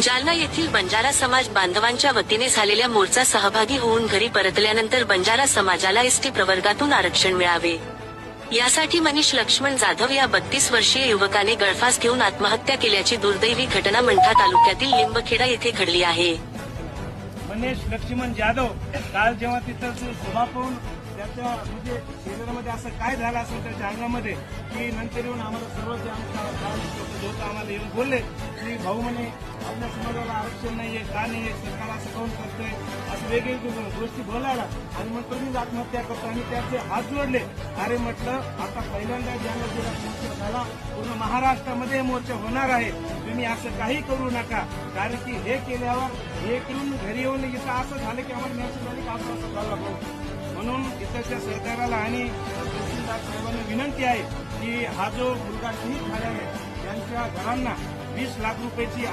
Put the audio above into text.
जालना येथील बंजारा समाज बांधवांच्या वतीने झालेल्या मोर्चा सहभागी होऊन घरी परतल्यानंतर बंजारा समाजाला एसटी प्रवर्गातून आरक्षण मिळावे यासाठी मनीष लक्ष्मण जाधव या 32 वर्षीय युवकाने गळफास घेऊन आत्महत्या केल्याची दुर्दैवी घटना मंठा तालुक्यातील लिंबखेडा येथे घडली आहे। मनीष लक्ष्मण जाधव काल जेव्हा तिथं सभा पाहून त्याच्या म्हणजे शरीरामध्ये असं काय झालं असेल त्या जालन्यामध्ये की नंतर येऊन आम्हाला सर्व जे आमच्या आम्हाला येऊन बोलले की भाऊ म्हणे आपल्या समाजाला आरक्षण नाहीये का नाहीये सरकार असं काऊन करतोय असं वेगवेगळ्या गोष्टी बोलायला आणि मग तुम्ही आत्महत्या करतो आणि त्याचे हात जोडले। अरे म्हटलं आता पहिल्यांदा जालना जिल्हा मोर्चा झाला पूर्ण महाराष्ट्रामध्ये मोर्चा होणार आहे, तुम्ही असं काही करू नका कारण की हे केल्यावर हे करून घरी येऊन इथं असं झालं की आम्हाला मॅसेज झाली की आपण असं झालं पाहू म्हणून इथच्या सरकारला आणि तहसीलदार साहेबांना विनंती आहे की हा जो मुलगा शहीद झाला आहे त्यांच्या घरांना 20 लाख रुपयाची